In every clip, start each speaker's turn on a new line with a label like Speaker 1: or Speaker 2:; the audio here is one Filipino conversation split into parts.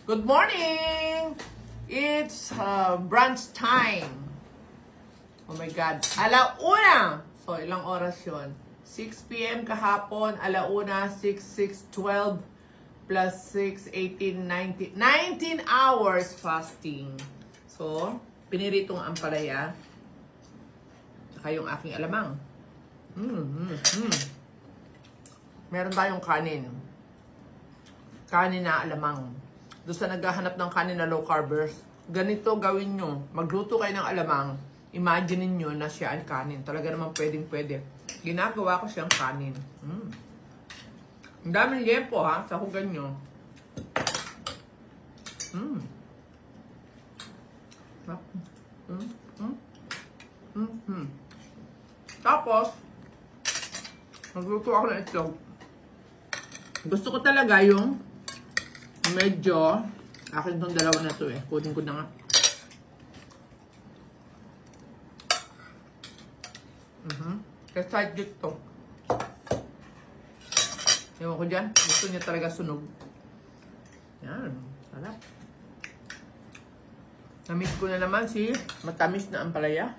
Speaker 1: Good morning! It's brunch time. Oh my God. Alauna! So, ilang oras yun? 6 p.m. kahapon, alauna, 6, 12, plus 6, 18, 19 hours fasting. So, piniritong ampalaya. Saka yung aking alamang. Meron tayong kanin. Kanin na alamang. Doon sa naghahanap ng kanin na low carbers, ganito gawin nyo. Magluto kayo ng alamang. Imagine niyo na siya ay kanin. Talaga naman pwedeng-pwede. Ginagawa ko siyang kanin. Ang daming liempo ha, sa hugan nyo. Tapos, magluto ako ng itlog. Gusto ko talaga yung medyo, akin itong dalawa na to eh. Kunin ko na nga. Kasi side dito. Ewan ko dyan. Gusto niya talaga sunog. Yan. Sarap. Namiss ko na naman si matamis na ampalaya.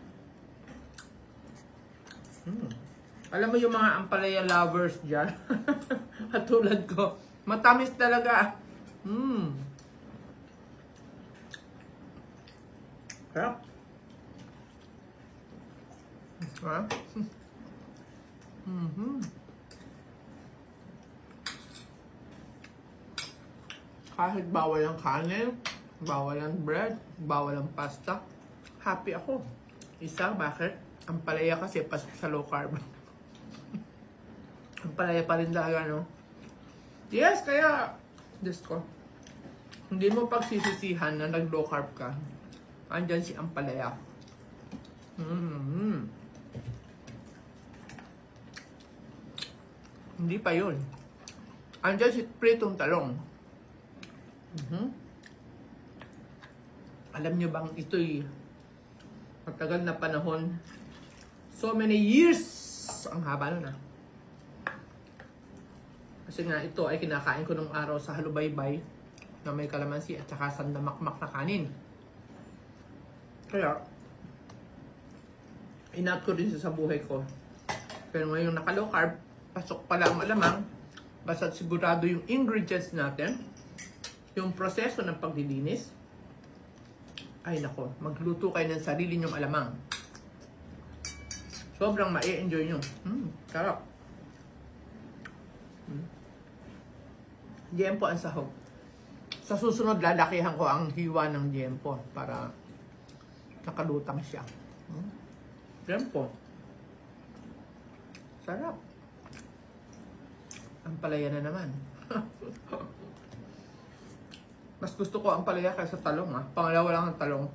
Speaker 1: Alam mo yung mga ampalaya lovers dyan. Katulad ko. Matamis talaga. Sarap. Ha? Kahit bawal ang kanin, bawal ang bread, bawal ang pasta, happy ako. Isa, bakit? Ampalaya kasi pasok sa low carb. Ampalaya pa rin talaga, no? Yes, kaya, Diyos ko, hindi mo pagsisisihan na nag-low carb ka. Andyan si ampalaya. Hindi pa yun. Andyan si pritong talong. Alam nyo bang ito'y matagal na panahon? So many years! Ang haba nun ah. Kasi nga ito ay kinakain ko nung araw sa halubaybay na may kalamansi at saka sandamakmak na kanin. Kaya, inat ko din siya sa buhay ko. Pero ngayon naka-low carb, pasok pala ang alamang, basta sigurado yung ingredients natin, yung proseso ng paglilinis, ay nako, magluto kayo ng sarili nyong alamang. Sobrang ma-enjoy nyo. Sarap. Diempo ang sahog. Sa susunod, lalakihan ko ang hiwa ng diempo para nakalutang siya. Diempo. Sarap. Ang palaya na naman. Mas gusto ko ang palaya kaysa talong ah. Pangalawa lang ang talong.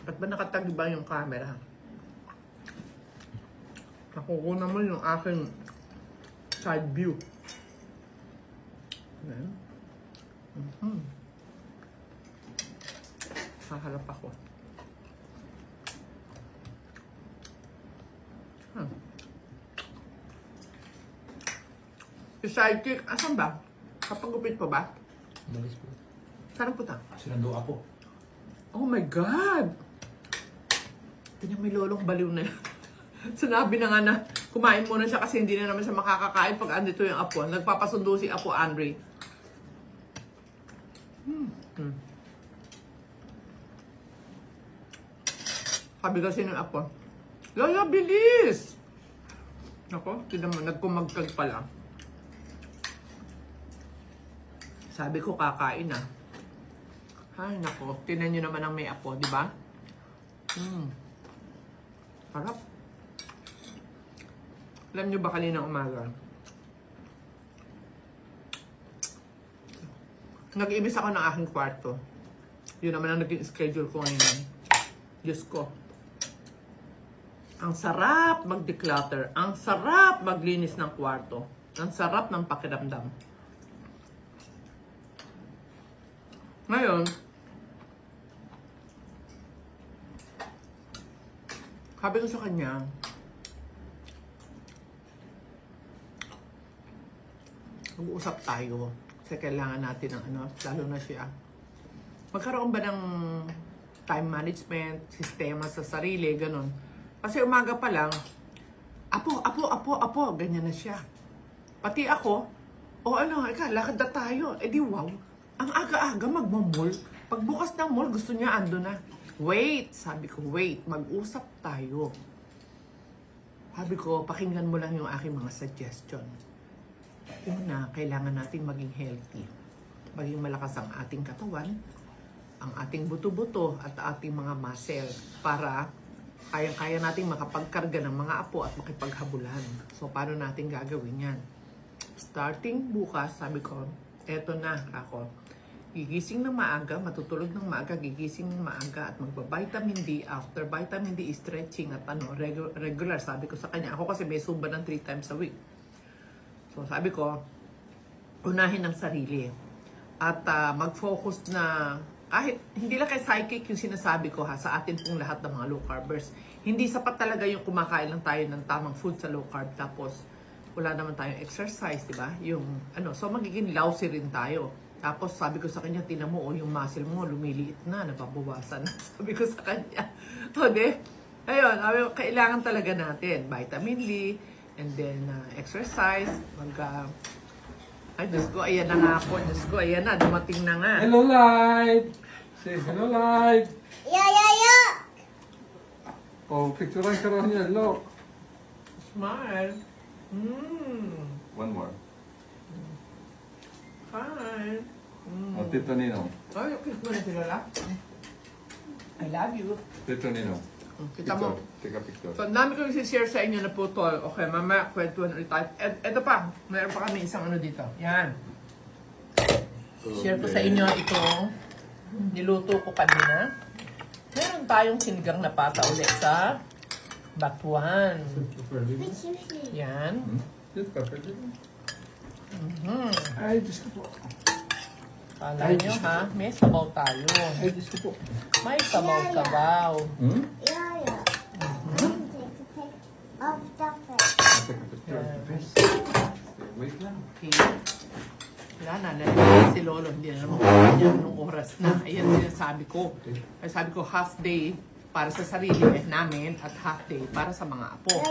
Speaker 1: Ba't ba nakatagiba yung camera? Nakukuha mo yung aking side view. Ayan. Hahalap ako. Si sidekick, asan ba? Kapagupit pa ba?
Speaker 2: Umalis po.
Speaker 1: Saan punta?
Speaker 2: Sinando ako.
Speaker 1: Oh my God! Tingnan may lolong baliw na yan. Sinabi na nga na kumain muna siya kasi hindi na naman siya makakakain pag andito yung apo. Nagpapasundo si Apo Andre. Sabi kasi ng apo, Lola, bilis! Ako, tignan mo, nagkumagkag pala. Sabi ko, kakain na. Ay, nako, tignan nyo naman ang may apo, di ba? Harap. Alam nyo ba kanina umaga? Nag-ibis ako ng aking kwarto. Yun naman ang naging schedule ko ngayon. Diyos ko. Ang sarap mag-declutter. Ang sarap maglinis ng kwarto. Ang sarap ng pakiramdam. Ngayon, sabi ko sa kanya, mag-uusap tayo. Kasi kailangan natin ng ano, lalo na siya. Magkaroon ba ng time management, sistema sa sarili, ganun. Kasi umaga pa lang, apo, ganyan na siya. Pati ako, lakad na tayo. Eh di wow, ang aga-aga magmamall. Pagbukas ng mall, gusto niya ando na. Wait, sabi ko, wait, mag-usap tayo. Sabi ko, pakinggan mo lang yung aking mga suggestion. Una, kailangan natin maging healthy. Maging malakas ang ating katawan, ang ating buto-buto at ating mga muscle para kaya nating makapagkarga ng mga apo at makipaghabulan. So, paano natin gagawin yan? Starting bukas, sabi ko, eto na ako. Gigising ng maaga, matutulog ng maaga, gigising ng maaga at magba-vitamin D. After vitamin D, stretching at regular. Sabi ko sa kanya, ako kasi may zumba ng 3 times a week. So, sabi ko, unahin ang sarili. At mag-focus na, kahit hindi lang kay psychic yung sinasabi ko sa atin pong lahat ng mga low carbers. Hindi sapat talaga yung kumakain lang tayo ng tamang food sa low carb. Tapos, wala naman tayong exercise, di ba? So magiging lousy rin tayo. Tapos, sabi ko sa kanya, tinan mo, yung muscle mo, lumiliit na, nababawasan. Sabi ko sa kanya. Okay? Ayun, kailangan talaga natin vitamin D, and then exercise, ay, Diyos ko, ayan na nga ako. Diyos ko, ayan na, dumating na nga.
Speaker 2: Hello, live! Say hello, live!
Speaker 3: Yeah.
Speaker 2: Oh, picturean ka raw niya, look.
Speaker 1: Smile.
Speaker 2: One more.
Speaker 1: Hi.
Speaker 2: Oh, Tito Nino.
Speaker 1: Ay, kiss mo na sila. I love you.
Speaker 2: Tito Nino.
Speaker 1: Kita mo.
Speaker 2: Take a picture.
Speaker 1: So, ang dami ko i-share sa inyo na putol. Okay, mamaya, kwentuhan ulit tayo. Ito pa, meron pa kami isang ano dito. Yan. Share ko sa inyo itong niluto ko kanina. Meron tayong sinigang na pata ulit sa batuan. Yan.
Speaker 2: Ay, Diyos ko po.
Speaker 1: Kala nyo ha, may sabaw tayo.
Speaker 2: Ay, Diyos ko po.
Speaker 1: May sabaw-sabaw.
Speaker 3: Yeah. Of the fish.
Speaker 2: Take a picture. Wait lang.
Speaker 1: Okay. Wala na, lalagyan si Lolo. Hindi na naman kanya nung oras na. Ayan sinasabi ko. Ay sabi ko, half day para sa sarili namin at half day para sa mga apo.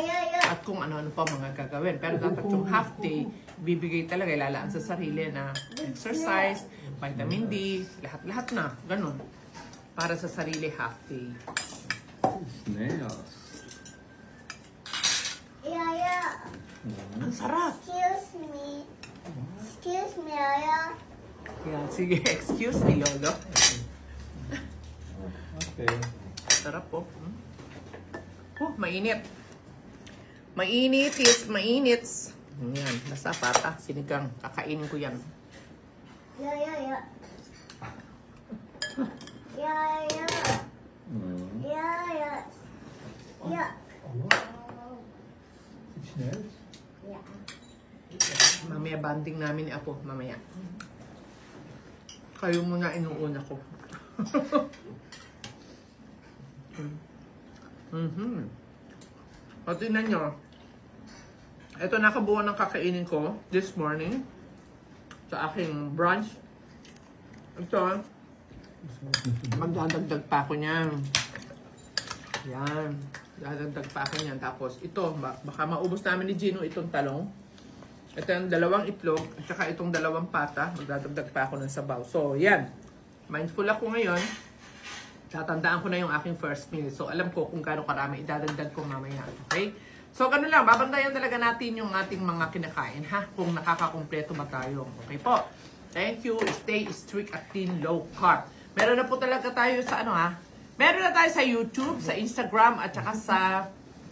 Speaker 1: At kung ano-ano pa mga gagawin. Pero dapat yung half day, bibigay talaga, ilalaan sa sarili na exercise, vitamin D, lahat-lahat na. Ganun. Para sa sarili, half day.
Speaker 2: Snails.
Speaker 3: Yeah.
Speaker 1: Ang sarap.
Speaker 3: Excuse me, yeah.
Speaker 1: Yan, sige, excuse me, Lolo.
Speaker 2: Okay.
Speaker 1: Sarap po. Mainit. Mainit is mainit. Yan, nasa pata, sinigang. Kakainin ko yan.
Speaker 3: Yeah.
Speaker 2: Snails?
Speaker 3: Yeah.
Speaker 1: Mamaya banding namin ni Apo, mamaya. Kayo muna inuuna ko. O, tingnan nyo. Ito, nakabuo ng kakainin ko this morning sa aking brunch. Ito, magdadagdag pa ako niyan. Yan. Dadagdag pa ako niyan. Tapos, ito, baka maubos namin ni Gino itong talong. Ito yung 2 itlog at saka itong 2 pata. Magdadagdag pa ako ng sabaw. So, yan. Mindful ako ngayon. Tatandaan ko na yung aking first meal. So, alam ko kung gaano karami idadagdag ko mamaya. Okay? So, ganun lang. Babantayan talaga natin yung ating mga kinakain, ha? Kung nakakakumpleto ba tayo. Okay po? Thank you. Stay strict at thin low carb. Meron na po talaga tayo sa ano, ha? Meron na tayo sa YouTube, sa Instagram, at saka sa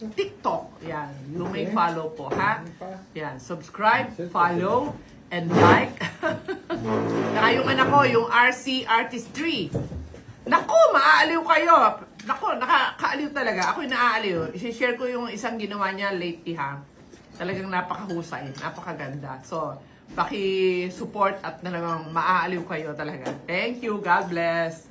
Speaker 1: TikTok. Yan. You may follow po, ha? Yan. Subscribe, follow, and like. Saka yung anak ko, yung RC Artistry. Naku, maaaliw kayo. Naku, nakakaaliw talaga. Ako'y naaaliw. I-share ko yung isang ginawa niya lately, ha? Talagang napakahusay. Napakaganda. So, paki-support at talagang maaaliw kayo talaga. Thank you. God bless.